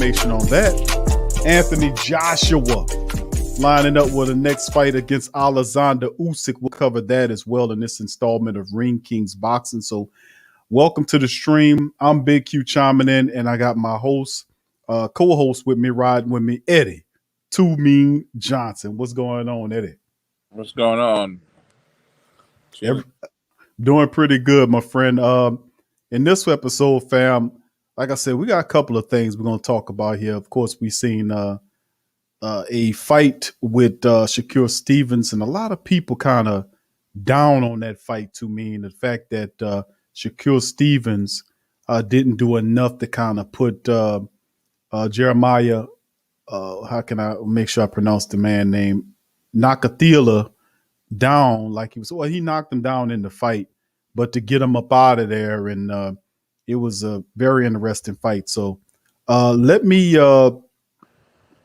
information on that. Anthony Joshua lining up with the next fight against Alexander Usyk. We'll cover that as well in this installment of Ring Kings Boxing. So welcome to the stream. I'm Big Q chiming in, and I got my host, co-host with me, riding with me, Eddie Too Mean Johnson. What's going on, Eddie? What's going on? Doing pretty good, my friend. In this episode, fam, like I said, we got a couple of things we're going to talk about here. Of course, we've seen a fight with Shakur Stevenson. A lot of people kind of down on that fight, to me, and the fact that Shakur Stevens didn't do enough to kind of put Jeremiah, how can I make sure I pronounce the man name, Nakathila, down like he was. Well, he knocked him down in the fight, but to get him up out of there, and it was a very interesting fight. So let me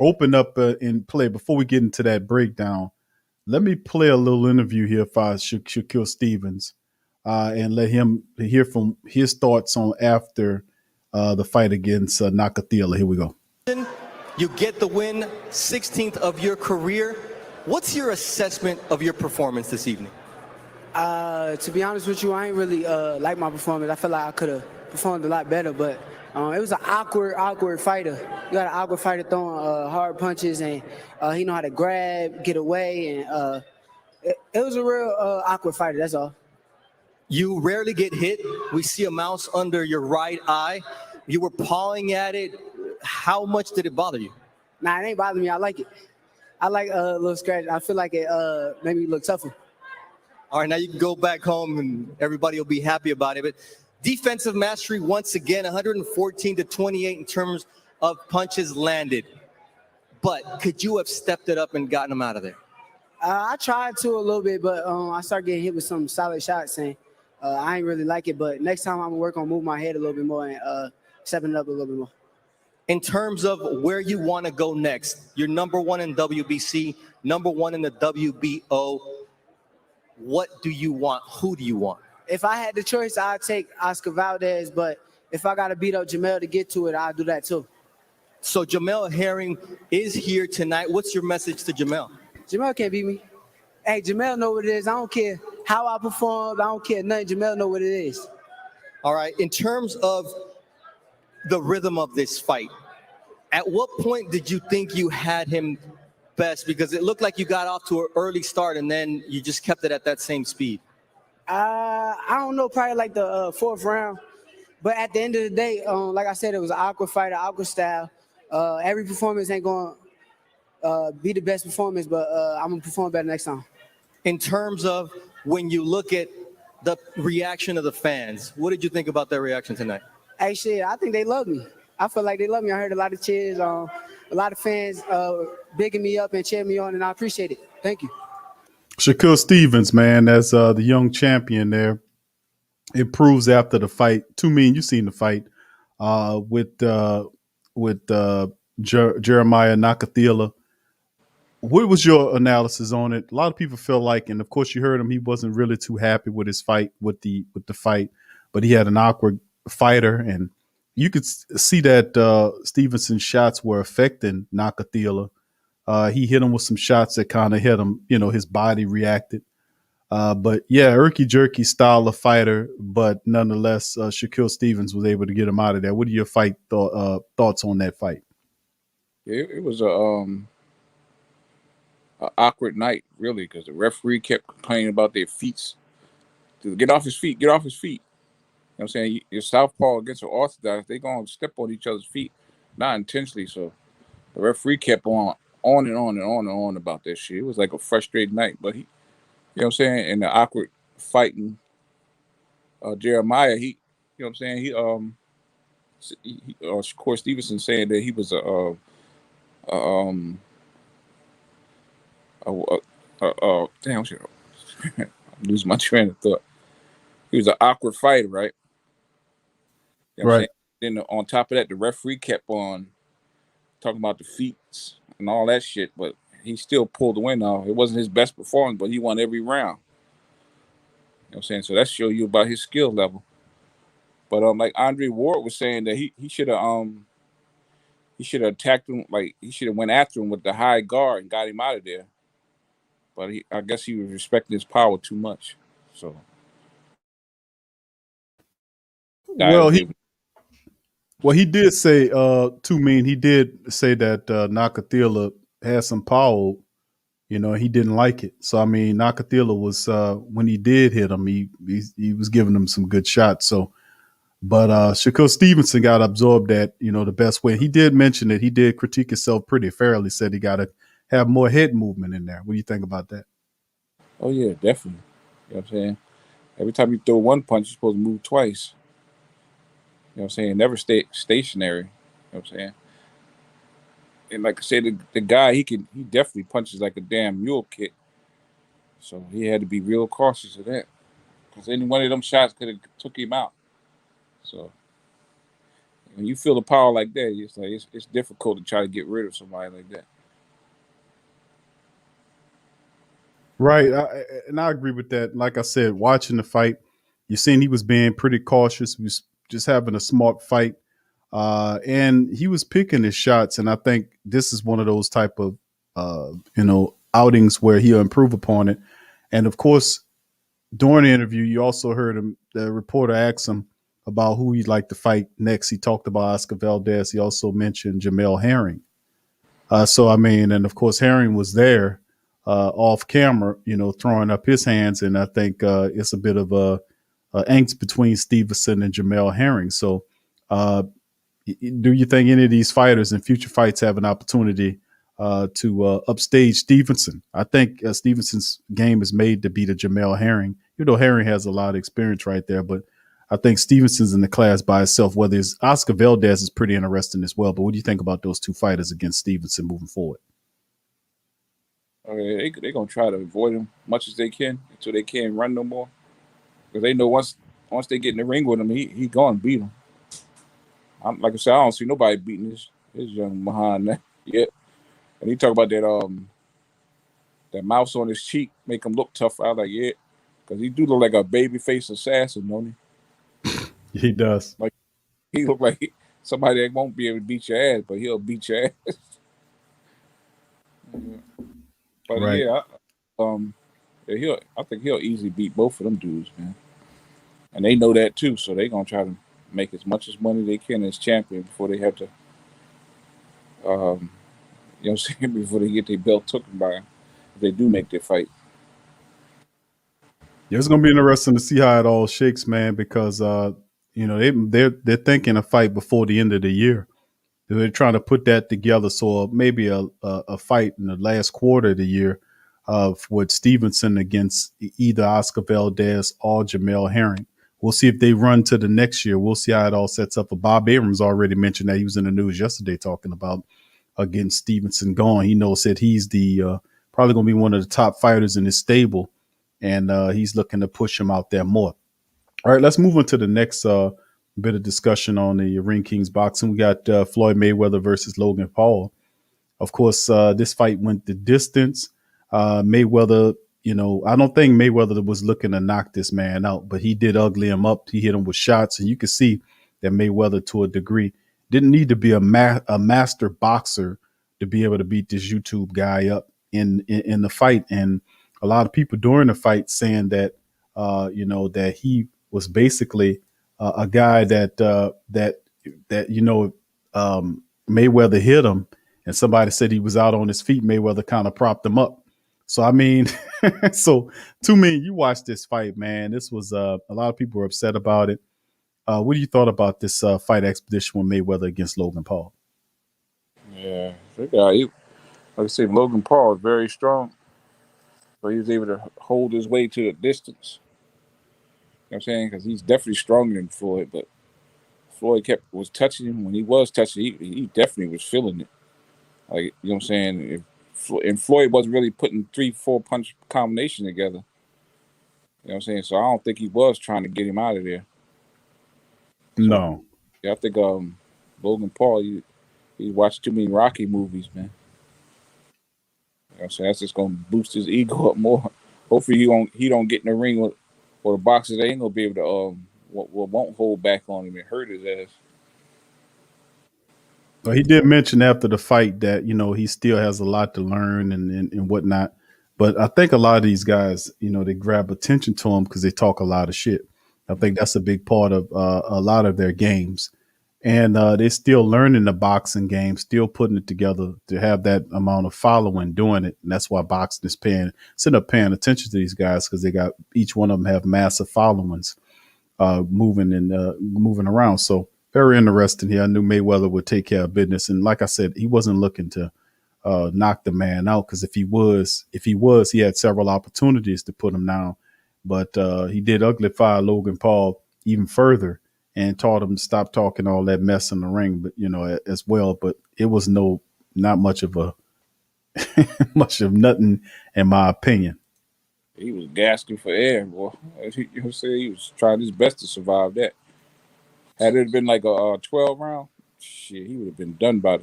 open up and play before we get into that breakdown. Let me play a little interview here for Shakur Stevens and let him hear from his thoughts on after the fight against Nakathila. Here we go. You get the win, 16th of your career. What's your assessment of your performance this evening? To be honest with you, I ain't really like my performance. I feel like I could have performed a lot better, but it was an awkward fighter. You got an awkward fighter throwing hard punches, and he know how to grab, get away, and it was a real awkward fighter, that's all. You rarely get hit. We see a mouse under your right eye. You were pawing at it. How much did it bother you? Nah, it ain't bothering me. I like it. I like a little scratch. I feel like it made me look tougher. All right, now you can go back home and everybody will be happy about it. But defensive mastery once again, 114 to 28 in terms of punches landed. But could you have stepped it up and gotten them out of there? I tried to a little bit, but I started getting hit with some solid shots, and I ain't really like it. But next time I'm gonna work on moving my head a little bit more and stepping it up a little bit more. In terms of where you want to go next, you're number one in WBC, number one in the WBO. What do you want? Who do you want? If I had the choice, I'd take Oscar Valdez, but if I got to beat up Jamel to get to it, I'll do that too. So Jamel Herring is here tonight. What's your message to Jamel? Jamel can't beat me. Hey, Jamel know what it is. I don't care how I performed. I don't care nothing. Jamel know what it is. All right. In terms of the rhythm of this fight, at what point did you think you had him best? Because it looked like you got off to an early start and then you just kept it at that same speed. I don't know, probably like the fourth round. But at the end of the day, like I said, it was an awkward fight, an awkward style. Every performance ain't going to be the best performance, but I'm going to perform better next time. In terms of when you look at the reaction of the fans, what did you think about their reaction tonight? Hey, shit, I think they love me. I feel like they love me. I heard a lot of cheers, a lot of fans bigging me up and cheering me on, and I appreciate it. Thank you. Shakur Stevens, man, as the young champion there, improves after the fight. To me, you've seen the fight with Jeremiah Nakathila. What was your analysis on it? A lot of people feel like, and of course you heard him, he wasn't really too happy with his fight, with the fight, but he had an awkward fighter, and you could see that Stevenson's shots were affecting Nakathila. He hit him with some shots that kind of hit him, his body reacted. But yeah, herky-jerky style of fighter, but nonetheless, Shakur Stevens was able to get him out of there. What are your thoughts on that fight? It was a awkward night, really, because the referee kept complaining about their feet. Get off his feet, get off his feet. You know what I'm saying? Your southpaw against an orthodox, they're going to step on each other's feet, not intentionally. So the referee kept on and on about that shit. It was like a frustrating night. But he, you know what I'm saying, in the awkward fighting, Jeremiah, he, you know what I'm saying, he of course, Stevenson saying that he was damn shit. I'm losing my train of thought. He was an awkward fighter, right? You know right. Then on top of that, the referee kept on talking about the feet and all that shit, but he still pulled the win off. It wasn't his best performance, but he won every round. You know what I'm saying? So that shows you about his skill level. But like Andre Ward was saying that he should have he should have attacked him. Like, he should have went after him with the high guard and got him out of there. But I guess he was respecting his power too much. So, Well, he did say, too mean. He did say that Nakathila had some power. You know, he didn't like it. So I mean, Nakathila was when he did hit him, he was giving him some good shots. So, but Shakur Stevenson got absorbed that, you know, the best way. He did mention that he did critique himself pretty fairly. Said he got to have more head movement in there. What do you think about that? oh yeah, definitely. You know what I'm saying? Every time you throw one punch, you're supposed to move twice. You know what I'm saying? Never stay stationary. You know what I'm saying? And like I said, the guy, he definitely punches like a damn mule kick. So he had to be real cautious of that. Because any one of them shots could have took him out. So when you feel the power like that, it's like it's difficult to try to get rid of somebody like that. Right, and I agree with that. Like I said, watching the fight, you seen he was being pretty cautious. He was just having a smart fight, and he was picking his shots. And I think this is one of those type of outings where he'll improve upon it. And of course, during the interview, you also heard him. The reporter asked him about who he'd like to fight next. He talked about Oscar Valdez. He also mentioned Jamel Herring. So I mean, and of course, Herring was there off camera, you know, throwing up his hands, and I think it's a bit of a angst between Stevenson and Jamel Herring. So, do you think any of these fighters in future fights have an opportunity to upstage Stevenson? I think Stevenson's game is made to beat a Jamel Herring. You know, Herring has a lot of experience right there, but I think Stevenson's in the class by itself. Whether it's Oscar Valdez is pretty interesting as well. But what do you think about those two fighters against Stevenson moving forward? Okay, they're going to try to avoid him much as they can until they can't run no more. Because they know once they get in the ring with him, he going to beat him. Like I said, I don't see nobody beating his young behind yet. And he talk about that mouse on his cheek, make him look tough. I was like, yeah, because he do look like a babyface assassin, don't he? He does. Like, he look like somebody that won't be able to beat your ass, but he'll beat your ass. But right. yeah, I think he'll easily beat both of them dudes, man. And they know that too, so they're gonna try to make as much as money they can as champion before they have to, you know what I'm saying, before they get their belt taken by him, if they do make their fight. Yeah, it's gonna be interesting to see how it all shakes, man, because you know, they're thinking a fight before the end of the year. They're trying to put that together, so maybe a fight in the last quarter of the year with Stevenson against either Oscar Valdez or Jamel Herring. We'll see if they run to the next year. We'll see how it all sets up. Bob Abrams already mentioned that he was in the news yesterday talking about getting Stevenson going. He knows that he's the probably going to be one of the top fighters in his stable, and he's looking to push him out there more. All right, let's move on to the next bit of discussion on the Ring Kings boxing. We got Floyd Mayweather versus Logan Paul. Of course, this fight went the distance. Mayweather, you know, I don't think Mayweather was looking to knock this man out, but he did ugly him up. He hit him with shots, and you can see that Mayweather, to a degree, didn't need to be a master boxer to be able to beat this YouTube guy up in the fight. And a lot of people during the fight saying that, you know, that he was basically a guy that you know, Mayweather hit him, and somebody said he was out on his feet. Mayweather kind of propped him up. So I mean, so to me, you watch this fight, man. This was a lot of people were upset about it. What do you thought about this fight expedition with Mayweather against Logan Paul? Yeah, that guy, like I said, Logan Paul is very strong, so he was able to hold his way to the distance. You know what I'm saying? Because he's definitely stronger than Floyd, but Floyd was touching him. When he was touching, he definitely was feeling it. Like, you know what I'm saying? And Floyd wasn't really putting 3-4 punch combination together. You know what I'm saying? So I don't think he was trying to get him out of there. So, No. Yeah, I think Logan Paul, he watched too many Rocky movies, man. You know what I'm saying? That's just gonna boost his ego up more. Hopefully he don't get in the ring with the boxers. They ain't gonna be able to won't hold back on him and hurt his ass. Well, he did mention after the fight that he still has a lot to learn and whatnot. But I think a lot of these guys, they grab attention to him because they talk a lot of shit. I think that's a big part of a lot of their games, and they're still learning the boxing game, still putting it together to have that amount of following doing it, and that's why boxing is sitting up paying attention to these guys because they got each one of them have massive followings moving around. So very interesting here. I knew Mayweather would take care of business, and like I said, he wasn't looking to knock the man out because if he was, he had several opportunities to put him down, but he did ugly fire Logan Paul even further and taught him to stop talking all that mess in the ring, but as well. But it was not much of a much of nothing in my opinion. He was gasping for air, boy. You know what I'm saying? He was trying his best to survive that. Had it been like a 12 round, shit, he would have been done by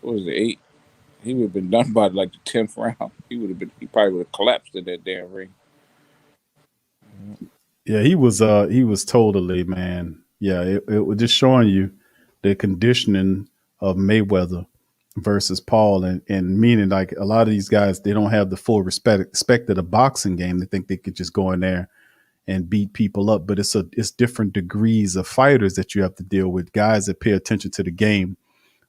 what was it, 8? He would have been done by like the 10th round. He probably would have collapsed in that damn ring. Yeah, he was totally, man. Yeah, it was just showing you the conditioning of Mayweather versus Paul, and meaning like a lot of these guys, they don't have the full respect of the boxing game. They think they could just go in there and beat people up, but it's different degrees of fighters that you have to deal with. Guys that pay attention to the game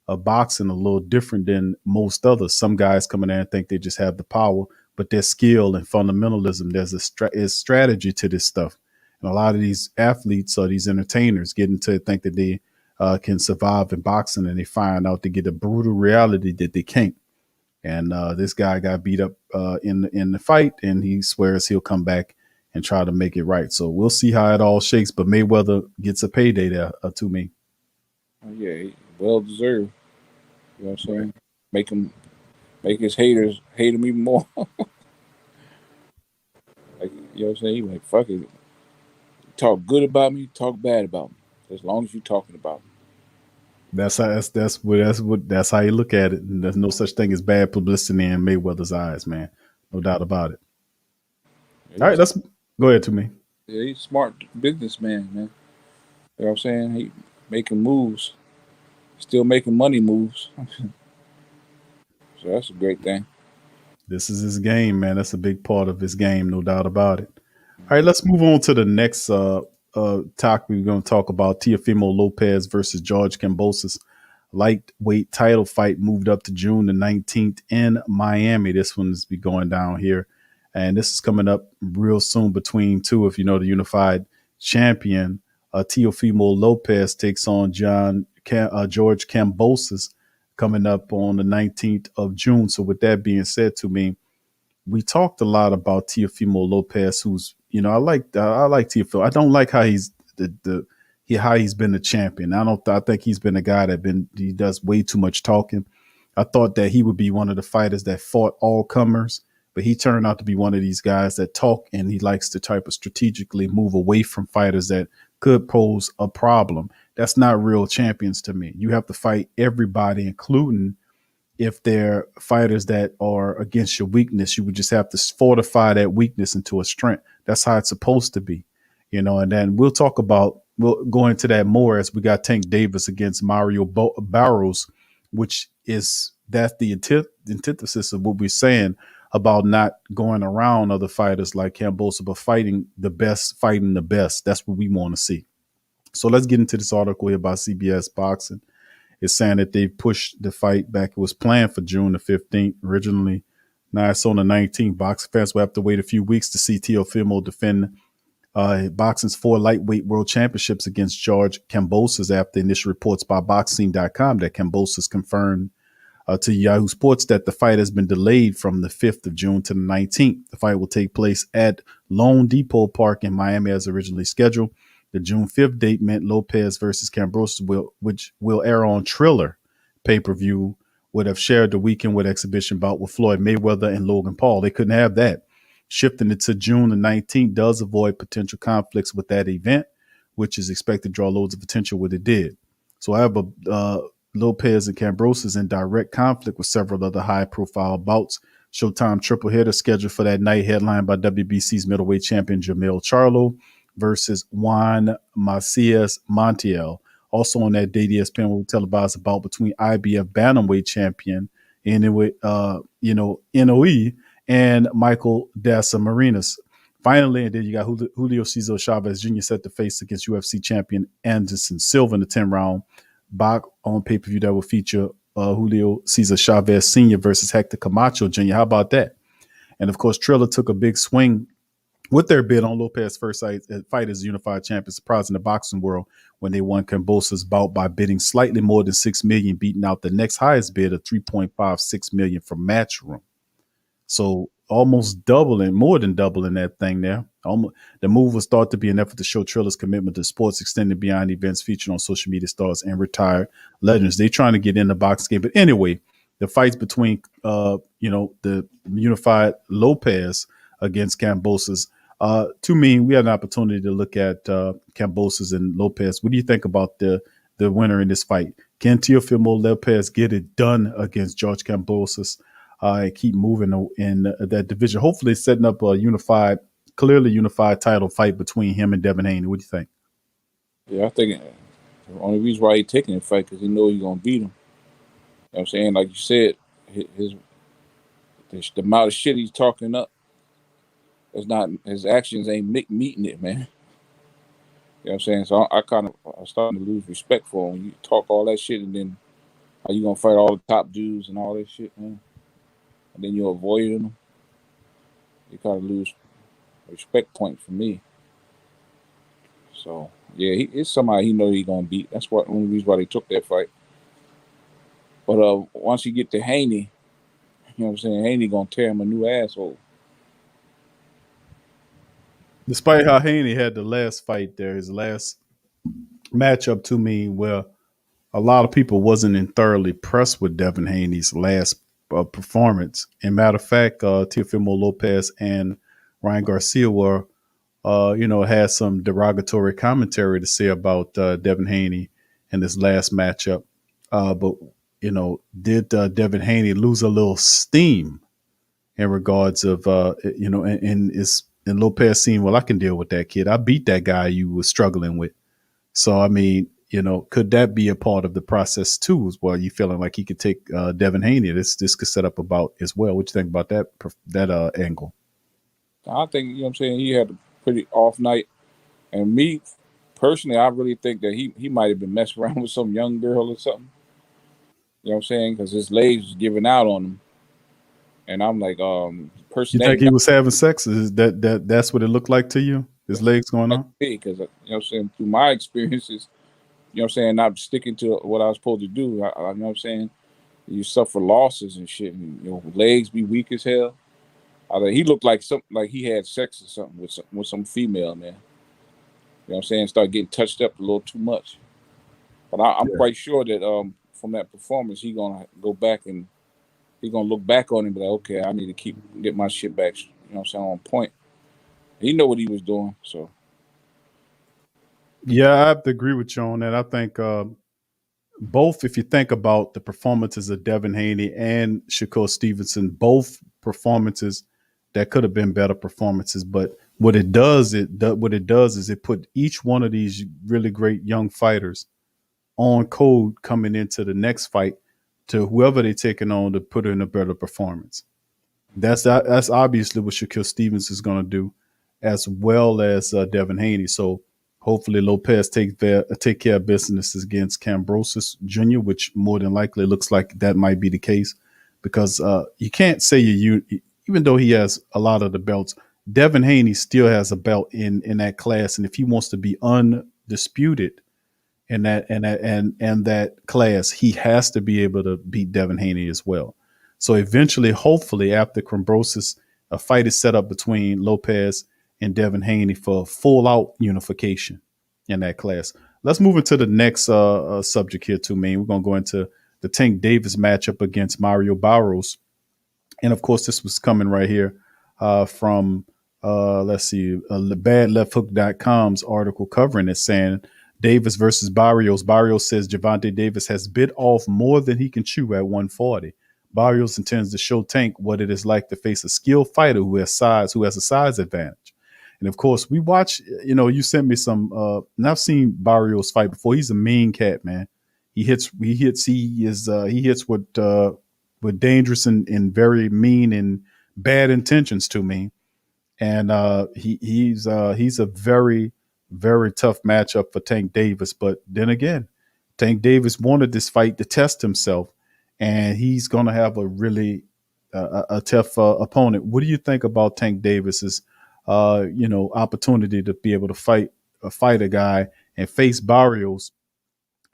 of boxing a little different than most others. Some guys come in there and think they just have the power, but there's skill and fundamentalism. There's a strategy to this stuff. And a lot of these athletes or these entertainers get into think that they can survive in boxing, and they find out to get a brutal reality that they can't. And this guy got beat up in the fight, and he swears he'll come back and try to make it right. So we'll see how it all shakes. But Mayweather gets a payday there to me. Yeah, well deserved. You know what I'm saying? Make his haters hate him even more. Like, you know what I'm saying? He like, fuck it. Talk good about me, talk bad about me. As long as you're talking about me. That's how you look at it. And there's no such thing as bad publicity in Mayweather's eyes, man. No doubt about it. Yeah, all right, let's go ahead to me. Yeah, he's a smart businessman, man. You know what I'm saying? He making moves. Still making money moves. So that's a great thing. This is his game, man. That's a big part of his game, no doubt about it. All right, let's move on to the next topic. We're going to talk about Teofimo Lopez versus George Kambrosos. Lightweight title fight moved up to June the 19th in Miami. This one's be going down here. And this is coming up real soon between two. If you know the unified champion, Teofimo Lopez takes on George Kambrosos coming up on the 19th of June. So with that being said to me, we talked a lot about Teofimo Lopez, who's, I like Teofimo. I don't like how he's how he's been the champion. I think he's been a guy he does way too much talking. I thought that he would be one of the fighters that fought all comers, but he turned out to be one of these guys that talk, and he likes to type of strategically move away from fighters that could pose a problem. That's not real champions to me. You have to fight everybody, including if they're fighters that are against your weakness. You would just have to fortify that weakness into a strength. That's how it's supposed to be, and then we'll go into that more as we got Tank Davis against Mario Barros, which is that's the antithesis of what we're saying about not going around other fighters like Kambrosos, but fighting the best. That's what we want to see. So let's get into this article here by CBS Boxing. It's saying that they pushed the fight back. It was planned for June the 15th originally. Now it's on the 19th. Boxing fans will have to wait a few weeks to see Teofimo defend boxing's 4 lightweight world championships against George Kambrosos after initial reports by Boxing.com that Kambrosos confirmed to Yahoo Sports that the fight has been delayed from the 5th of June to the 19th. The fight will take place at Lone Depot Park in Miami as originally scheduled. The June 5th date meant Lopez versus Kambrosos, which will air on Triller pay-per-view, would have shared the weekend with exhibition bout with Floyd Mayweather and Logan Paul. They couldn't have that. Shifting it to June the 19th does avoid potential conflicts with that event, which is expected to draw loads of attention what it did. So however, Lopez and Kambrosos in direct conflict with several other high-profile bouts. Showtime triple header scheduled for that night, headlined by WBC's middleweight champion Jamil Charlo versus Juan Macias Montiel. Also on that day, ESPN will televise a bout between IBF bantamweight champion NOE and Michael Dasa Marinas. Finally, and then you got Julio Cesar Chavez Jr. set to face against UFC champion Anderson Silva in the 10-round bout on pay-per-view that will feature Julio Cesar Chavez Sr. versus Hector Camacho Jr. How about that? And of course, Triller took a big swing with their bid on Lopez's first fight as unified champion, surprising the boxing world when they won Kambrosos' bout by bidding slightly more than $6 million, beating out the next highest bid of $3.56 million from Matchroom. So almost doubling, more than doubling that thing there. The move was thought to be an effort to show Triller's commitment to sports, extending beyond events featured on social media stars and retired legends. They're trying to get in the boxing game. But anyway, the fights between, the unified Lopez against Kambrosos, to me, we had an opportunity to look at Kambrosos and Lopez. What do you think about the winner in this fight? Can Teofimo Lopez get it done against George Kambrosos and keep moving in that division? Hopefully setting up a clearly unified title fight between him and Devin Haney. What do you think? Yeah, I think the only reason why he's taking the fight because he knows he's going to beat him. You know what I'm saying? Like you said, the amount of shit he's talking up, his actions ain't meeting it, man. You know what I'm saying? So I'm starting to lose respect for him. When you talk all that shit and then how you going to fight all the top dudes and all that shit, man. And then you're avoiding them. You kind of lose respect point for me. So, yeah, it's somebody he know he's going to beat. That's one of the reasons why they took that fight. But once you get to Haney, you know what I'm saying, Haney going to tear him a new asshole. Despite how Haney had the last fight there, his last matchup to me, where a lot of people wasn't thoroughly impressed with Devin Haney's last performance. And matter of fact, Teofimo Lopez and Ryan Garcia were, had some derogatory commentary to say about Devin Haney in this last matchup. But did Devin Haney lose a little steam in regards of, and Lopez saying, well, I can deal with that kid. I beat that guy you were struggling with. So, I mean, could that be a part of the process too, as well? You feeling like he could take Devin Haney? This could set up about as well. What you think about that angle? I think, you know what I'm saying, he had a pretty off night. And me, personally, I really think that he might have been messing around with some young girl or something. You know what I'm saying? Because his legs was giving out on him. And I'm like, you think he was having sex? Is that's what it looked like to you? His legs going on? Because, you know what I'm saying, through my experiences, you know what I'm saying, not sticking to what I was supposed to do. You know what I'm saying? You suffer losses and shit, and legs be weak as hell. He looked like he had sex or something with some female, man. You know what I'm saying? Start getting touched up a little too much. But I'm quite sure that from that performance, he's gonna go back and he's gonna look back on it and be like, okay, I need to get my shit back. You know what I'm saying, on point. He know what he was doing, so. Yeah, I have to agree with you on that. I think both, if you think about the performances of Devin Haney and Shakur Stevenson, both performances that could have been better performances. But what it does is it put each one of these really great young fighters on code coming into the next fight to whoever they're taking on to put in a better performance. That's obviously what Shakur Stevens is going to do, as well as Devin Haney. So hopefully Lopez take care of business against Kambrosos Jr., which more than likely looks like that might be the case, because you can't say even though he has a lot of the belts, Devin Haney still has a belt in that class, and if he wants to be undisputed in that class, he has to be able to beat Devin Haney as well. So eventually, hopefully, after Kambrosos, a fight is set up between Lopez and Devin Haney for full out unification in that class. Let's move into the next subject here too, man. We're going to go into the Tank Davis matchup against Mario Barrios. And of course, this was coming right here from, badlefthook.com's article covering it, saying Davis versus Barrios. Barrios says Gervonta Davis has bit off more than he can chew at 140. Barrios intends to show Tank what it is like to face a skilled fighter who has a size advantage. And of course, we watch. You sent me some. And I've seen Barrios fight before. He's a mean cat, man. He hits. He hits with dangerous and very mean and bad intentions to me. And he's a very very tough matchup for Tank Davis. But then again, Tank Davis wanted this fight to test himself, and he's going to have a really a tough opponent. What do you think about Tank Davis's opportunity to be able to fight a guy and face Barrios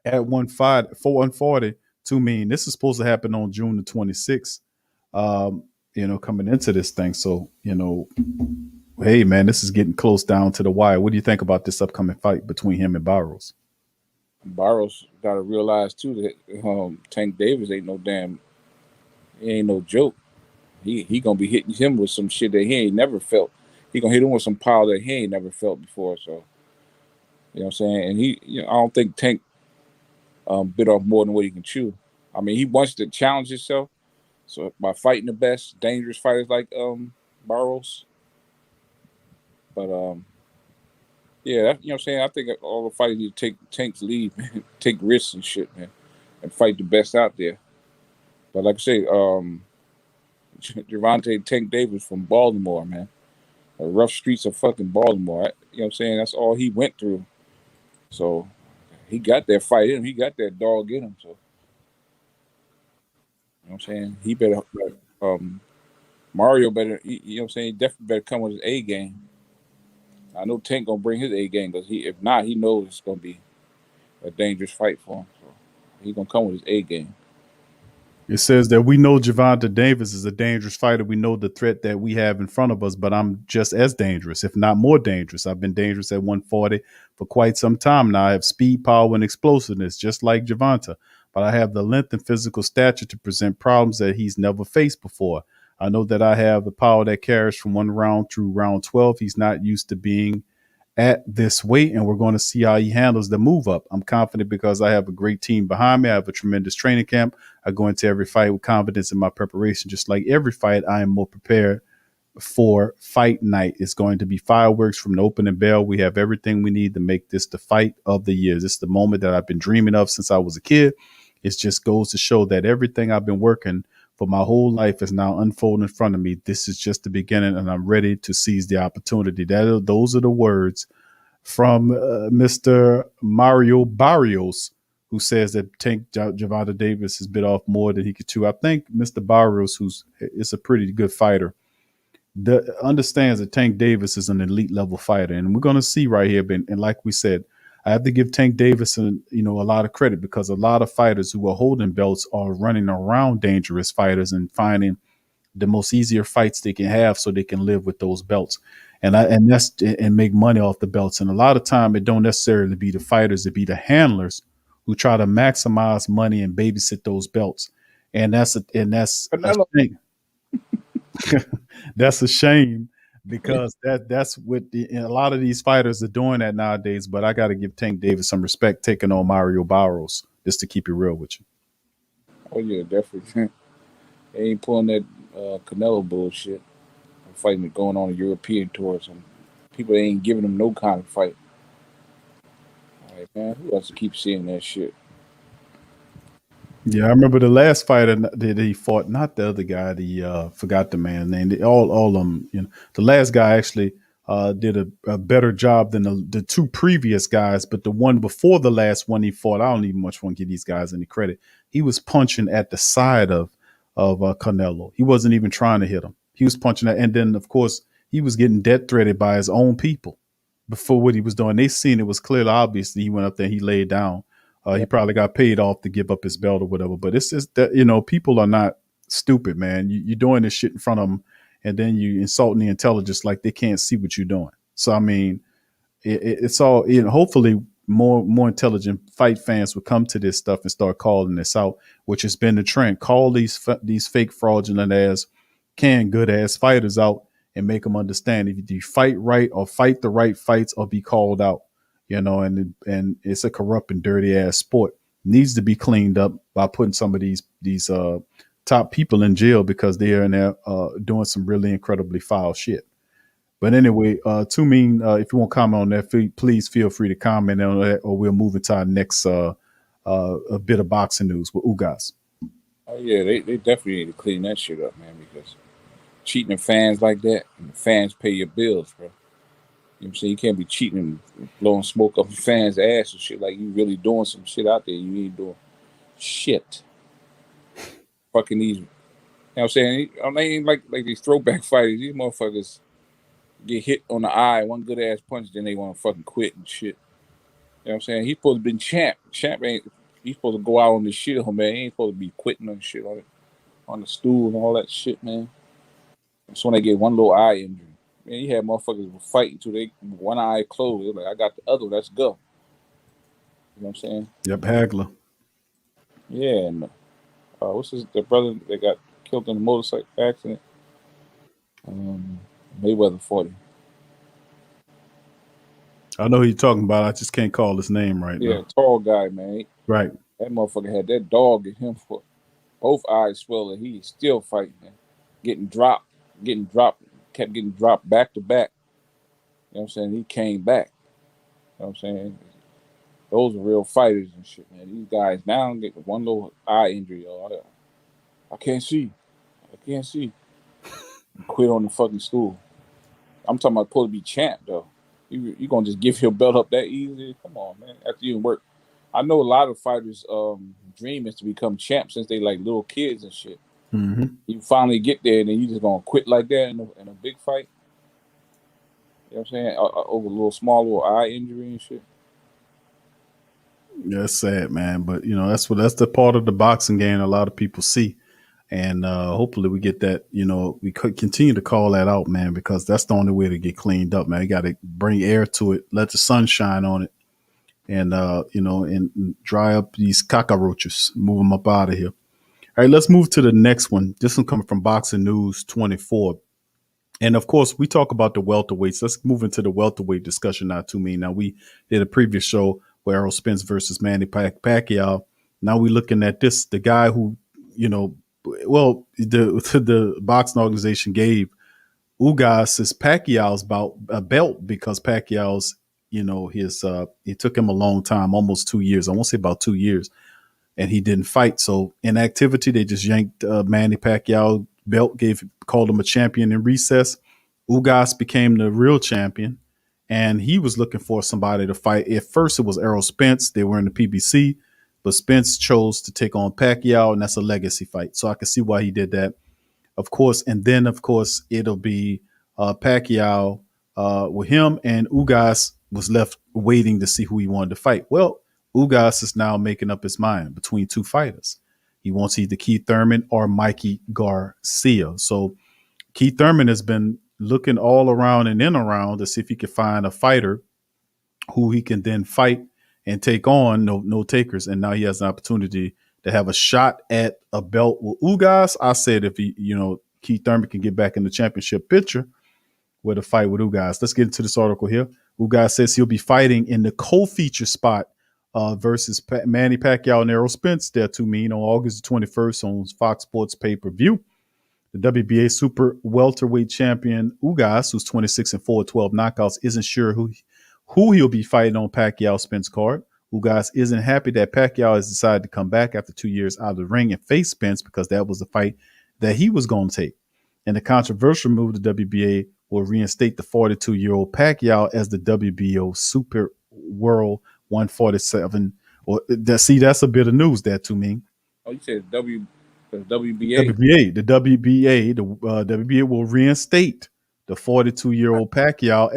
at 140? To me, this is supposed to happen on June the 26th. Coming into this thing, so hey man, this is getting close down to the wire. What do you think about this upcoming fight between him and Barrios? Barrios got to realize too that Tank Davis ain't no joke. He gonna be hitting him with some shit that he ain't never felt. He gonna hit him with some power that he ain't never felt before. So you know what I'm saying. And I don't think Tank bit off more than what he can chew. I mean, he wants to challenge himself. So by fighting the best, dangerous fighters like Barrios. But yeah, you know what I'm saying? I think all the fighters need to take Tank's lead, man. Take risks and shit, man, and fight the best out there. But like I say, Gervonta Tank Davis from Baltimore, man. The rough streets of fucking Baltimore. You know what I'm saying? That's all he went through. So he got that fight in him. He got that dog in him. So you know what I'm saying? He better Mario better, you know what I'm saying? He definitely better come with his A game. I know Tank gonna bring his A game because if not, he knows it's gonna be a dangerous fight for him. So he gonna come with his A game. It says that we know Gervonta Davis is a dangerous fighter. We know the threat that we have in front of us, but I'm just as dangerous, if not more dangerous. I've been dangerous at 140 for quite some time now. I have speed, power, and explosiveness, just like Gervonta, but I have the length and physical stature to present problems that he's never faced before. I know that I have the power that carries from one round through round 12. He's not used to being at this weight, and we're going to see how he handles the move up. I'm confident because I have a great team behind me. I have a tremendous training camp. I go into every fight with confidence in my preparation. Just like every fight, I am more prepared for fight night. It's going to be fireworks from the opening bell. We have everything we need to make this the fight of the year. This is the moment that I've been dreaming of since I was a kid. It just goes to show that everything I've been working for my whole life is now unfolding in front of me. This is just the beginning, and I'm ready to seize the opportunity. Those are the words from Mr. Mario Barrios, who says that Tank Gervonta Davis has bit off more than he could chew. I think Mr. Barrios, is a pretty good fighter, understands that Tank Davis is an elite level fighter, and we're going to see right here. And like we said, I have to give Tank Davis a lot of credit, because a lot of fighters who are holding belts are running around dangerous fighters and finding the most easier fights they can have so they can live with those belts and make money off the belts. And a lot of time it don't necessarily be the fighters, it be the handlers who try to maximize money and babysit those belts. And that's a shame. That's a shame, because that's what a lot of these fighters are doing that nowadays. But I got to give Tank Davis some respect taking on Mario Barrios, just to keep it real with you. Oh yeah, definitely. They ain't pulling that Canelo bullshit. Fighting going on a European tour. Some people ain't giving him no kind of fight. All right, man. Who else to keep seeing that shit? Yeah, I remember the last fighter that he fought, not the other guy, forgot the man's name. All of them, the last guy actually did a better job than the two previous guys, but the one before the last one he fought, I don't even much want to give these guys any credit. He was punching at the side of Canelo. He wasn't even trying to hit him. He was punching at, and then of course he was getting death threatened by his own people before what he was doing. They seen it was clearly obvious that he went up there and he laid down. He probably got paid off to give up his belt or whatever. But it's just that, people are not stupid, man. You're doing this shit in front of them, and then you insulting the intelligence like they can't see what you're doing. So, I mean, it's all, hopefully more intelligent fight fans will come to this stuff and start calling this out, which has been the trend. Call these fake fraudulent ass, good ass fighters out and make them understand if you fight right or fight the right fights or be called out. And it's a corrupt and dirty ass sport. Needs to be cleaned up by putting some of these top people in jail because they are in there doing some really incredibly foul shit. But anyway, Too Mean, if you want to comment on that, please feel free to comment on that, or we'll move into our next a bit of boxing news with Ugas. Oh yeah, they definitely need to clean that shit up, man, because cheating the fans like that, and the fans pay your bills, bro. You know what I'm saying? You can't be cheating and blowing smoke up your fans' ass and shit like you really doing some shit out there. You ain't doing shit. Fucking these, you know what I'm saying? They ain't like these throwback fighters. These motherfuckers get hit on the eye, one good ass punch, then they want to fucking quit and shit. You know what I'm saying? He's supposed to be champ. Champ ain't. He's supposed to go out on the shield, man. He ain't supposed to be quitting on shit on the stool and all that shit, man. That's when they get one little eye injury. Man, you had motherfuckers fighting till they one eye closed. They're like, I got the other one. Let's go. You know what I'm saying? Yep, Hagler. Yeah, and what's the brother that got killed in a motorcycle accident? Mayweather 40. I know who you're talking about. I just can't call his name right Yeah, now. tall guy, man. Right. That motherfucker had that dog in him for both eyes swelling. He's still fighting, man. Getting dropped, kept getting dropped back to back. You know what I'm saying? He came back. You know what I'm saying? Those are real fighters and shit, man. These guys now get one little eye injury. I can't see. I can't see. Quit on the fucking stool. I'm talking about supposed to be champ, though. You gonna just give your belt up that easy? Come on, man. After you work. I know a lot of fighters' dream is to become champ since they like little kids and shit. Mm-hmm. You finally get there and then you just gonna quit like that in a big fight. You know what I'm saying? Over a little small little eye injury and shit. Yeah, it's sad, man. But that's the part of the boxing game a lot of people see. And hopefully we get that, we could continue to call that out, man, because that's the only way to get cleaned up, man. You got to bring air to it, let the sun shine on it, and, and dry up these cockroaches, move them up out of here. All right, let's move to the next one. This one coming from Boxing News 24. And of course, we talk about the welterweights. Let's move into the welterweight discussion now, too. Now, we did a previous show where Errol Spence versus Manny Pacquiao. Now we're looking at this, the guy who, the boxing organization gave Ugas Pacquiao's belt because Pacquiao's, it took him a long time, almost 2 years. I won't say about 2 years, and he didn't fight. So inactivity, they just yanked Manny Pacquiao belt, called him a champion in recess. Ugas became the real champion, and he was looking for somebody to fight. At first, it was Errol Spence. They were in the PBC. But Spence chose to take on Pacquiao, and that's a legacy fight. So I can see why he did that, of course. And then, of course, it'll be Pacquiao with him, and Ugas was left waiting to see who he wanted to fight. Well, Ugas is now making up his mind between two fighters. He wants either Keith Thurman or Mikey Garcia. So Keith Thurman has been looking all around and in around to see if he can find a fighter who he can then fight and take on, no takers. And now he has an opportunity to have a shot at a belt with Ugas. I said if Keith Thurman can get back in the championship picture with a fight with Ugas. Let's get into this article here. Ugas says he'll be fighting in the co-feature spot versus Manny Pacquiao and Errol Spence. There too mean on August 21st on Fox Sports pay-per-view. The WBA super welterweight champion Ugas, who's 26-4, 12 knockouts, isn't sure who he'll be fighting on Pacquiao Spence card. Ugas isn't happy that Pacquiao has decided to come back after 2 years out of the ring and face Spence because that was the fight that he was going to take. In the controversial move, the WBA will reinstate the 42-year-old Pacquiao as the WBO Super World 147. That's a bit of news there to me. Oh, you said WBA. The WBA will reinstate the 42-year-old Pacquiao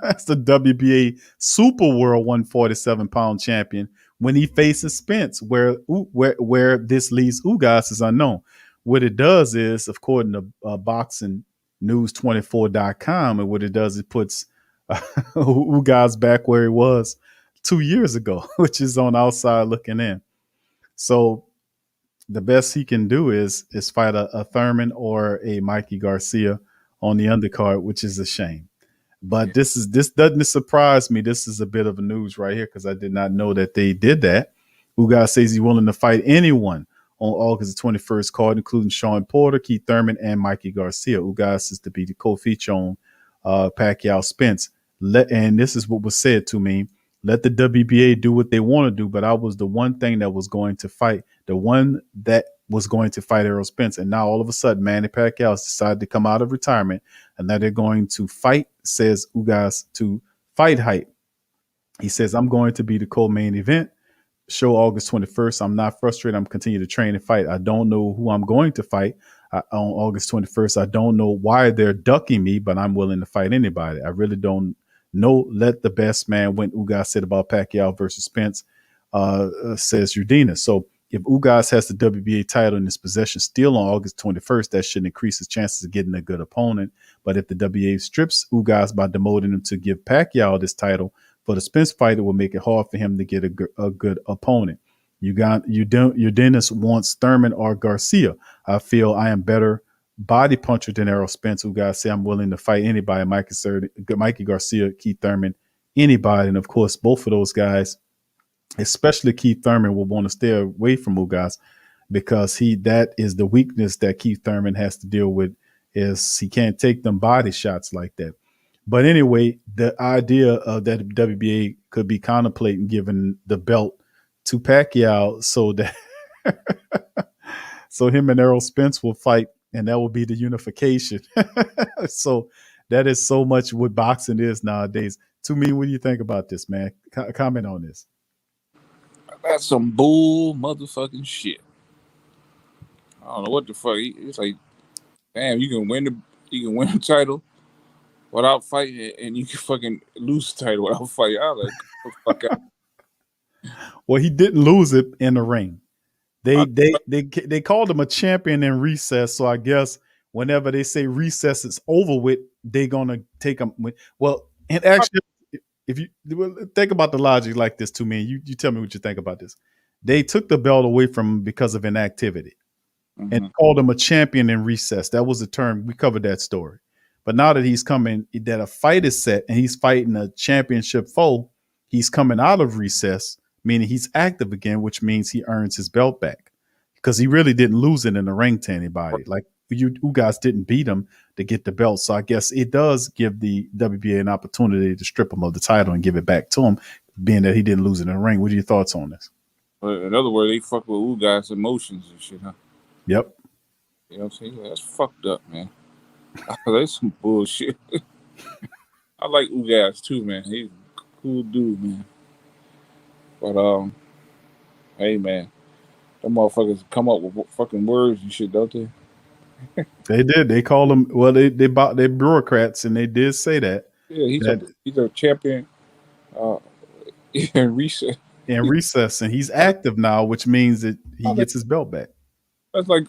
as the WBA Super World 147-pound champion when he faces Spence. Where this leaves Ugas is unknown. What it does is, according to BoxingNews24.com, and what it does, it puts Ugas back where he was 2 years ago, which is on outside looking in. So the best he can do is fight a Thurman or a Mikey Garcia on the undercard, which is a shame. But this doesn't surprise me. This is a bit of a news right here because I did not know that they did that. Ugas says he's willing to fight anyone on August 21st card, including Sean Porter, Keith Thurman, and Mikey Garcia. Ugas is to be the co-feature on Pacquiao Spence. And this is what was said to me. Let the WBA do what they want to do, but I was the one thing that was going to fight, the one that was going to fight Errol Spence. And now all of a sudden, Manny Pacquiao has decided to come out of retirement and that they're going to fight, says Ugas, to fight hype. He says, I'm going to be the co-main event show August 21st. I'm not frustrated. I'm continuing to train and fight. I don't know who I'm going to fight on August 21st. I don't know why they're ducking me, but I'm willing to fight anybody. I really don't know. Let the best man win. Ugas said about Pacquiao versus Spence, says Udina. So if Ugas has the WBA title in his possession still on August 21st, that should increase his chances of getting a good opponent. But if the WBA strips Ugas by demoting him to give Pacquiao this title for the Spence fight, it will make it hard for him to get a good opponent. Dennis wants Thurman or Garcia. I feel I am better body puncher than Errol Spence. Ugas say I'm willing to fight anybody. Mikey Garcia, Keith Thurman, anybody. And of course, both of those guys, especially Keith Thurman, will want to stay away from Ugas because that is the weakness that Keith Thurman has to deal with, is he can't take them body shots like that. But anyway, the idea that WBA could be contemplating giving the belt to Pacquiao so that so him and Errol Spence will fight, and that will be the unification. So that is so much what boxing is nowadays. To me, what do you think about this, man? Comment on this. That's some bull motherfucking shit. I don't know what the fuck. It's like, damn, you can win the title without fighting, and you can fucking lose the title without fighting. I was like, fuck out. Well, he didn't lose it in the ring. They called him a champion in recess. So I guess whenever they say recess is over with, they're gonna take him. Well, and actually, if you think about the logic like this to me, you tell me what you think about this. They took the belt away from him because of inactivity, and called him a champion in recess. That was the term. We covered that story. But now that he's coming, that a fight is set and he's fighting a championship foe, he's coming out of recess, meaning he's active again, which means he earns his belt back because he really didn't lose it in the ring to anybody. Like you guys didn't beat him to get the belt. So I guess it does give the WBA an opportunity to strip him of the title and give it back to him, being that he didn't lose it in the ring. What are your thoughts on this? In other words, they fuck with Ugas' emotions and shit, huh? Yep. You know what I'm saying? That's fucked up, man. That's some bullshit. I like Ugas too, man. He's a cool dude, man. But hey, man, them motherfuckers come up with fucking words and shit, don't they? They did. They call them. Well, they bureaucrats, and they did say that. Yeah, he's a champion in recess. In recess, and he's active now, which means that he gets his belt back. That's like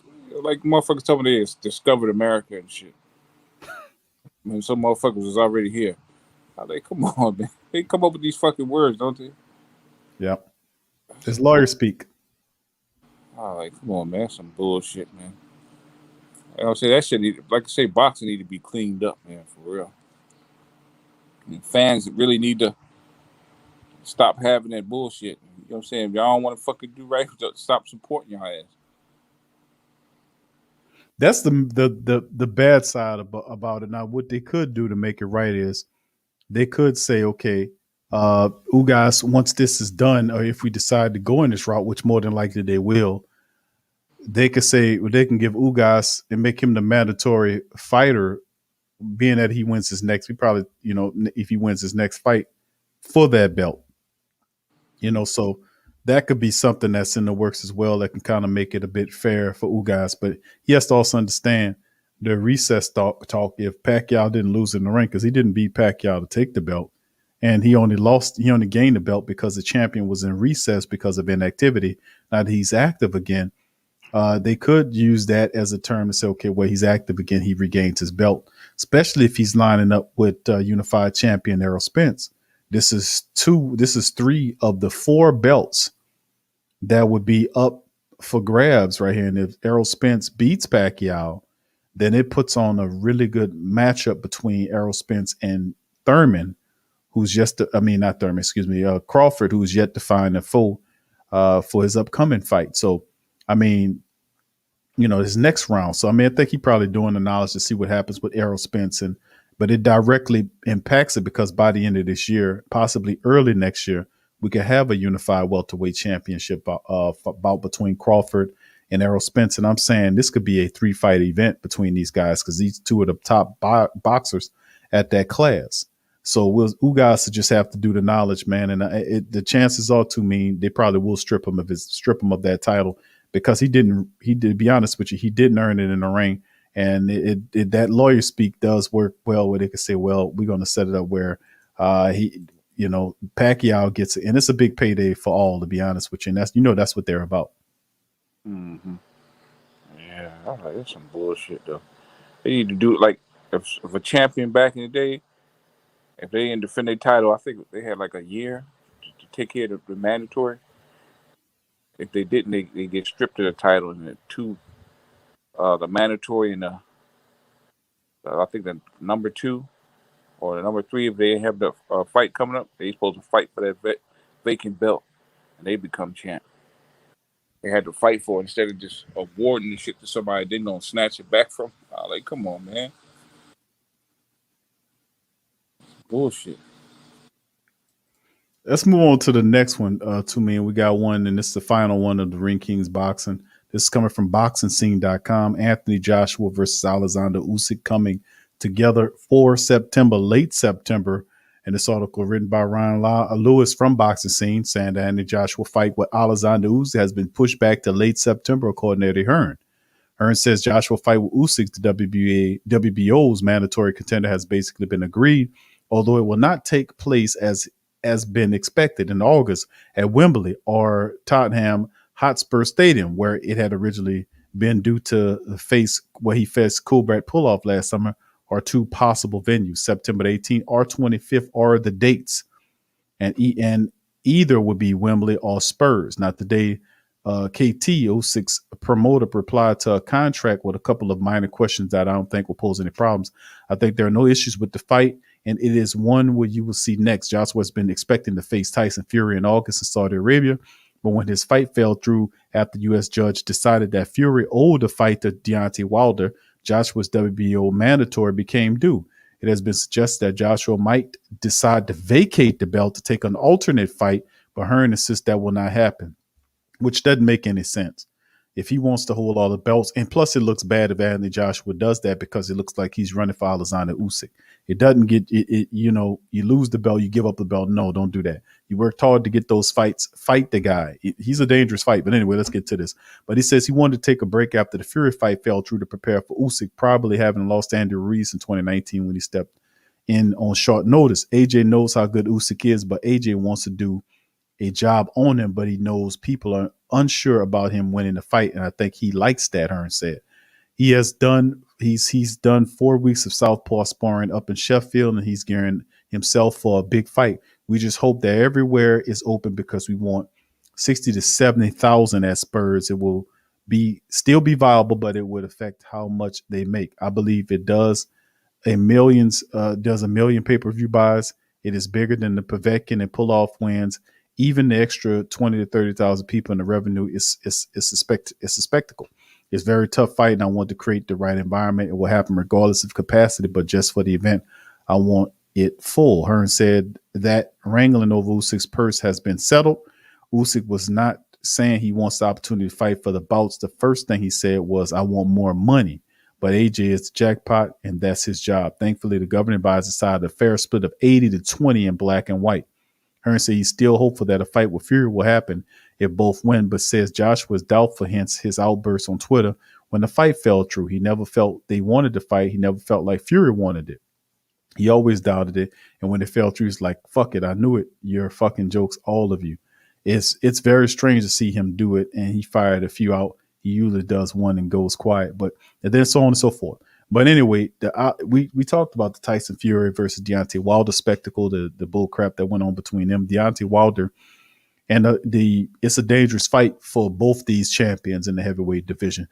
motherfuckers tell me they discovered America and shit. When some motherfuckers was already here. Come on, man. They come up with these fucking words, don't they? Yep. It's lawyer speak. Come on, man. That's some bullshit, man. I say that shit like I say, boxing need to be cleaned up, man, for real. And fans really need to stop having that bullshit. You know what I'm saying? If y'all don't want to fucking do right, stop supporting your ass. That's the bad side about it. Now, what they could do to make it right is they could say, okay, Ugas, once this is done, or if we decide to go in this route, which more than likely they will, they could say, well, they can give Ugas and make him the mandatory fighter, being that he wins his next, if he wins his next fight for that belt, so that could be something that's in the works as well that can kind of make it a bit fair for Ugas. But he has to also understand the recess talk if Pacquiao didn't lose in the ring, because he didn't beat Pacquiao to take the belt. And he only gained the belt because the champion was in recess because of inactivity. Now that he's active again, they could use that as a term to say, okay, well, he's active again, he regains his belt, especially if he's lining up with unified champion Errol Spence. This is 3 of the 4 belts that would be up for grabs right here. And if Errol Spence beats Pacquiao, then it puts on a really good matchup between Errol Spence and Thurman, who's Crawford, who's yet to find a foe for his upcoming fight. So, his next round. So, I think he probably doing the knowledge to see what happens with Errol Spence and but it directly impacts it because by the end of this year, possibly early next year, we could have a unified welterweight championship bout between Crawford and Errol Spence. And I'm saying this could be a 3-fight event between these guys because these two are the top boxers at that class. So Ugas just have to do the knowledge, man. And the chances are, to me, they probably will strip him of that title because he didn't. To be honest with you, he didn't earn it in the ring. And that lawyer speak does work well, where they can say, well, we're going to set it up where Pacquiao gets it. And it's a big payday for all, to be honest with you. And that's what they're about. Mm-hmm. Yeah, that's some bullshit, though. They need to do it like if a champion back in the day, if they didn't defend their title, I think they had like a year to take care of the mandatory. If they didn't, they get stripped of the title, and the mandatory and I think the number 2 or the number 3, if they have the fight coming up, they supposed to fight for that vacant belt, and they become champ. They had to fight for it instead of just awarding the shit to somebody then gonna snatch it back from. Like, come on, man. Bullshit. Let's move on to the next one. To me, we got one, and this is the final one of the Ring Kings boxing. This is coming from BoxingScene.com. Anthony Joshua versus Alexander Usyk coming together for September, late September. And this article written by Ryan Lewis from Boxing Scene saying that Anthony Joshua fight with Alexander Usyk has been pushed back to late September, according to Eddie Hearn. Hearn says Joshua fight with Usyk, the WBO's mandatory contender, has basically been agreed, although it will not take place as been expected in August at Wembley or Tottenham Hotspur Stadium, where it had originally been due to he faced Kubrat Puloff last summer, or 2 possible venues, September 18th or 25th are the dates. And either would be Wembley or Spurs. Now today, KT, Usyk's promoter, replied to a contract with a couple of minor questions that I don't think will pose any problems. I think there are no issues with the fight, and it is one where you will see next. Joshua's been expecting to face Tyson Fury in August in Saudi Arabia, but when his fight fell through after the U.S. judge decided that Fury owed the fight to Deontay Wilder, Joshua's WBO mandatory became due. It has been suggested that Joshua might decide to vacate the belt to take an alternate fight, but Hearn insists that will not happen, which doesn't make any sense. If he wants to hold all the belts, and plus it looks bad if Anthony Joshua does that because it looks like he's running for Alexander Usyk. It doesn't get it. You lose the belt, you give up the belt. No, don't do that. You worked hard to get those fights. Fight the guy. He's a dangerous fight. But anyway, let's get to this. But he says he wanted to take a break after the Fury fight fell through to prepare for Usyk, probably having lost Andy Ruiz in 2019 when he stepped in on short notice. AJ knows how good Usyk is, but AJ wants to do a job on him, but he knows people are unsure about him winning the fight, and I think he likes that. Hearn said he's done 4 weeks of southpaw sparring up in Sheffield, and he's gearing himself for a big fight. We just hope that everywhere is open because we want 60 to 70,000 at Spurs. It will still be viable, but it would affect how much they make. I believe it does. Does a million pay-per-view buys. It is bigger than the Povetkin and pull-off wins. Even the extra 20 to 30,000 people in the revenue is a spectacle. It's a very tough fight, and I want to create the right environment. It will happen regardless of capacity, but just for the event, I want it full. Hearn said that wrangling over Usyk's purse has been settled. Usyk was not saying he wants the opportunity to fight for the bouts. The first thing he said was, I want more money. But AJ is the jackpot, and that's his job. Thankfully, the governing body decided a fair split of 80 to 20 in black and white. Hearn said he's still hopeful that a fight with Fury will happen if both win, but says Joshua is doubtful, hence his outburst on Twitter when the fight fell through. He never felt they wanted to fight. He never felt like Fury wanted it. He always doubted it. And when it fell through, he's like, fuck it. I knew it. You're fucking jokes, all of you. It's very strange to see him do it. And he fired a few out. He usually does one and goes quiet, but and then so on and so forth. But anyway, we talked about the Tyson Fury versus Deontay Wilder spectacle, the bull crap that went on between them. Deontay Wilder, and it's a dangerous fight for both these champions in the heavyweight division.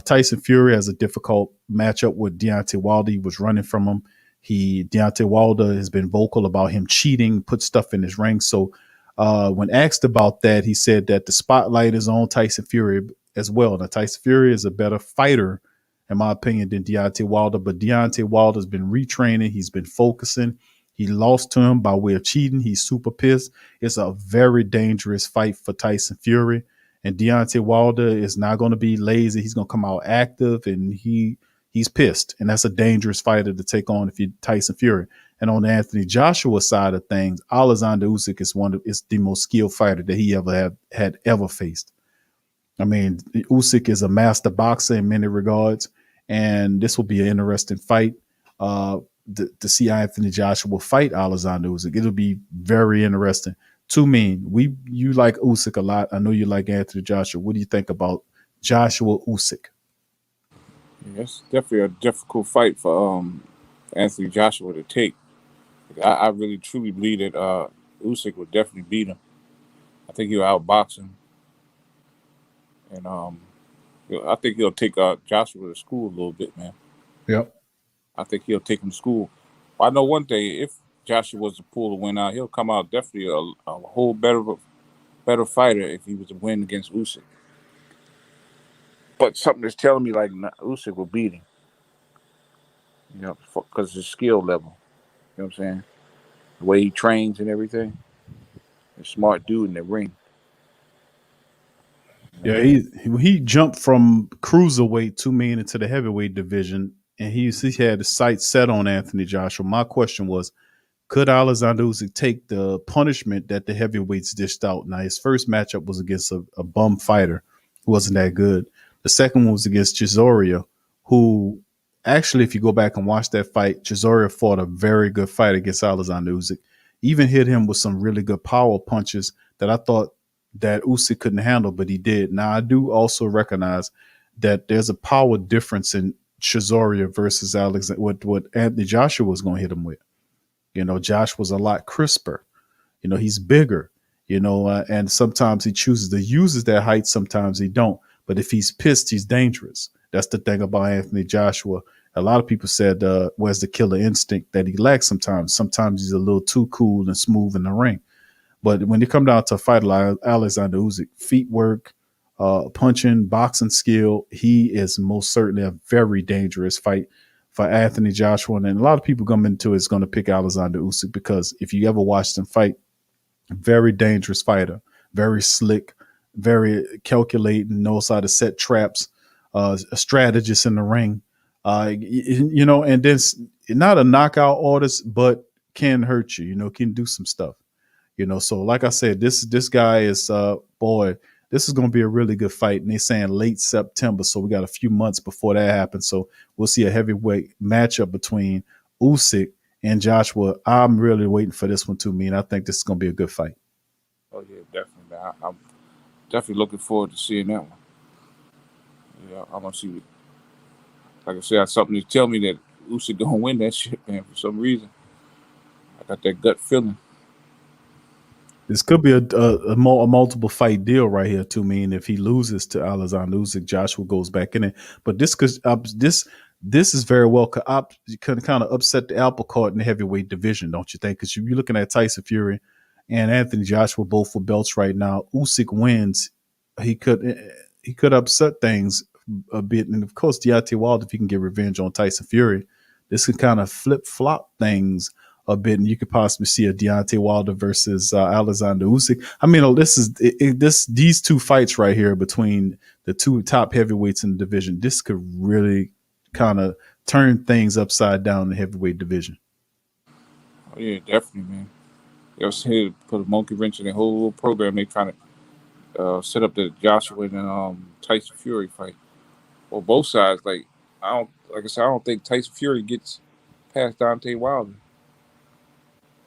Tyson Fury has a difficult matchup with Deontay Wilder. He was running from him. Deontay Wilder has been vocal about him cheating, put stuff in his ring. So when asked about that, he said that the spotlight is on Tyson Fury as well. Now, Tyson Fury is a better fighter in my opinion, than Deontay Wilder. But Deontay Wilder's been retraining. He's been focusing. He lost to him by way of cheating. He's super pissed. It's a very dangerous fight for Tyson Fury. And Deontay Wilder is not going to be lazy. He's going to come out active, and he's pissed. And that's a dangerous fighter to take on if you're Tyson Fury. And on the Anthony Joshua side of things, Alexander Usyk is the most skilled fighter that he had ever faced. I mean, Usyk is a master boxer in many regards, and this will be an interesting fight to see Anthony Joshua fight Alexander Usyk. It'll be very interesting. To me, you like Usyk a lot. I know you like Anthony Joshua. What do you think about Joshua Usyk? Yeah, it's definitely a difficult fight for Anthony Joshua to take. I really truly believe that Usyk would definitely beat him. I think he'll outbox him, and I think he'll take Joshua to school a little bit, man. Yep. I think he'll take him to school. I know one thing: if Joshua was to pull the win out, he'll come out definitely a whole better fighter if he was to win against Usyk. But something is telling me like Usyk will beat him, you know, because of his skill level. You know what I'm saying? The way he trains and everything. He's a smart dude in the ring. Yeah, he jumped from cruiserweight 2 million into the heavyweight division, and he had his sights set on Anthony Joshua. My question was, could Alexander Usyk take the punishment that the heavyweights dished out? Now, his first matchup was against a bum fighter who wasn't that good. The second one was against Chisora, who actually, if you go back and watch that fight, Chisora fought a very good fight against Alexander Usyk. Even hit him with some really good power punches that I thought that Usyk couldn't handle, but he did. Now, I do also recognize that there's a power difference in Chisora versus Alexander, what Anthony Joshua was going to hit him with. You know, Josh was a lot crisper. You know, he's bigger, you know, and sometimes he chooses to use that height. Sometimes he don't. But if he's pissed, he's dangerous. That's the thing about Anthony Joshua. A lot of people said, where's the killer instinct that he lacks sometimes? Sometimes he's a little too cool and smooth in the ring. But when you come down to a fight like Alexander Usyk, feet work, punching, boxing skill, he is most certainly a very dangerous fight for Anthony Joshua. And a lot of people come into it is going to pick Alexander Usyk because if you ever watched him fight, very dangerous fighter, very slick, very calculating, knows how to set traps, a strategist in the ring, you know, and then not a knockout artist, but can hurt you, you know, can do some stuff, you know. So like I said, this guy is, this is going to be a really good fight. And they're saying late September. So we got a few months before that happens. So we'll see a heavyweight matchup between Usyk and Joshua. I'm really waiting for this one too, man. I think this is going to be a good fight. Oh, yeah, definitely, man. I'm definitely looking forward to seeing that one. Yeah, I'm going to see. Like I said, something to tell me that Usyk going to win that shit, man, for some reason. I got that gut feeling. This could be a multiple fight deal right here too. Mean if he loses to Alexander Usyk, Joshua goes back in it. But this is very well could kind of upset the apple cart in the heavyweight division, don't you think? Because you're looking at Tyson Fury and Anthony Joshua both with belts right now. Usyk wins, he could upset things a bit, and of course Deontay Wilder, if he can get revenge on Tyson Fury, this can kind of flip flop things a bit, and you could possibly see a Deontay Wilder versus Alexander Usyk. I mean, these two fights right here between the two top heavyweights in the division, this could really kind of turn things upside down in the heavyweight division. Oh yeah, definitely, man. They was here to put a monkey wrench in the whole program. They trying to set up the Joshua and Tyson Fury fight. Well, both sides, like I don't think Tyson Fury gets past Deontay Wilder.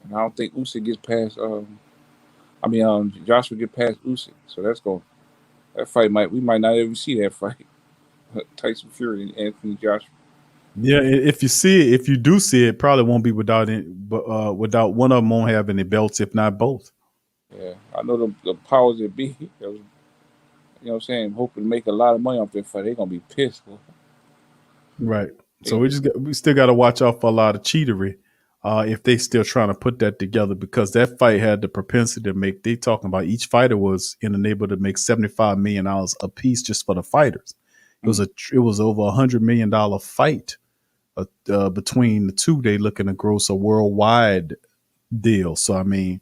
And I don't think Usyk gets past. Joshua get past Usyk. So that fight we might not ever see that fight. Tyson Fury and Anthony Joshua. Yeah, if you do see it, probably won't be without one of them won't have any belts, if not both. Yeah, I know the powers that be. You know what I'm saying? Hoping to make a lot of money off that fight. They're gonna be pissed. Right. So we still got to watch out for a lot of cheatery. If they still trying to put that together, because that fight had the propensity to make, they talking about each fighter was in the neighborhood to make $75 million a piece just for the fighters. It was over $100 million fight between the two. They looking to gross a worldwide deal. So I mean,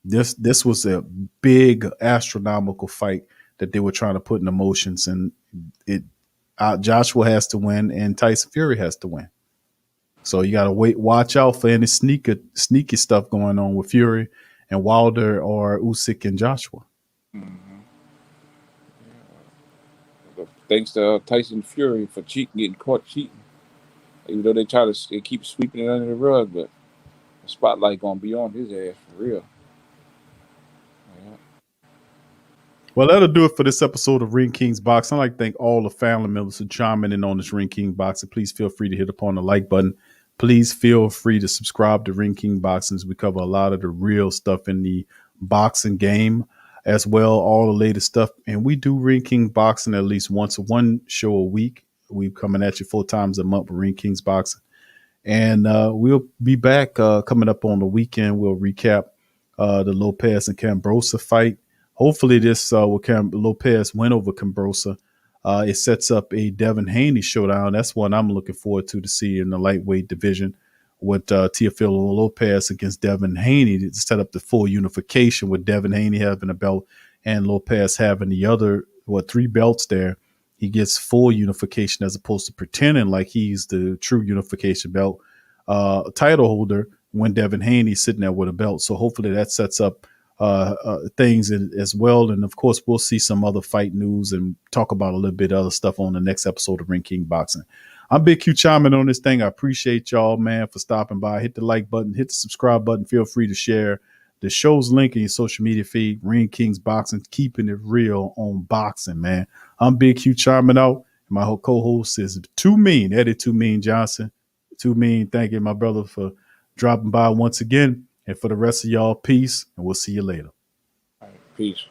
this was a big astronomical fight that they were trying to put into motions, and Joshua has to win and Tyson Fury has to win. So you got to watch out for any sneaky stuff going on with Fury and Wilder or Usyk and Joshua. Mm-hmm. Thanks to Tyson Fury for getting caught cheating. Even though they keep sweeping it under the rug, but the spotlight gonna be on his ass for real. Yeah. Well, that'll do it for this episode of Ring Kings Boxing. I'd like to thank all the family members who chiming in on this Ring King Boxing. Please feel free to hit upon the like button. Please feel free to subscribe to Ring King Boxing. We cover a lot of the real stuff in the boxing game as well, all the latest stuff. And we do Ring King Boxing at least one show a week. We're coming at you 4 times a month with Ring Kings Boxing. And we'll be back coming up on the weekend. We'll recap the Lopez and Kambrosos fight. Hopefully this Lopez win over Kambrosos. It sets up a Devin Haney showdown. That's one I'm looking forward to see in the lightweight division with Teofimo Lopez against Devin Haney to set up the full unification with Devin Haney having a belt and Lopez having the other, 3 belts there. He gets full unification as opposed to pretending like he's the true unification belt title holder when Devin Haney's sitting there with a belt. So hopefully that sets up things as well. And of course, we'll see some other fight news and talk about a little bit of other stuff on the next episode of Ring King Boxing. I'm Big Q chiming on this thing. I appreciate y'all, man, for stopping by. Hit the like button, hit the subscribe button. Feel free to share the show's link in your social media feed. Ring Kings Boxing, keeping it real on boxing, man. I'm Big Q chiming out. My co-host is Eddie Too Mean Johnson. Too Mean, thank you, my brother, for dropping by once again. And for the rest of y'all, peace, and we'll see you later. All right, peace.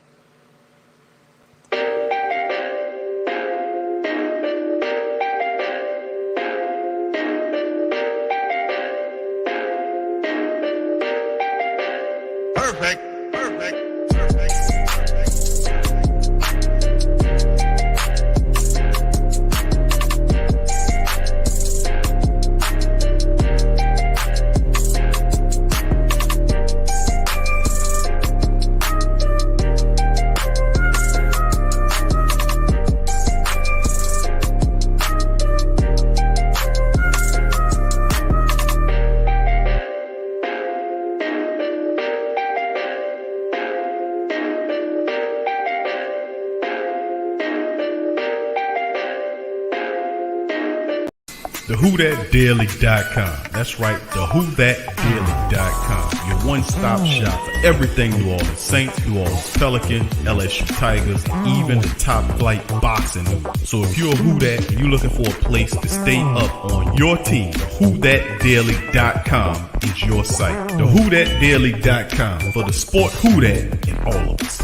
TheWhoThatDaily.com. That's right, TheWhoThatDaily.com. Your one-stop shop for everything New Orleans Saints, New Orleans Pelicans, LSU Tigers, even the top flight boxing news. So if you're a Who That and you're looking for a place to stay up on your team, TheWhoThatDaily.com is your site. TheWhoThatDaily.com for the sport Who That in all of us.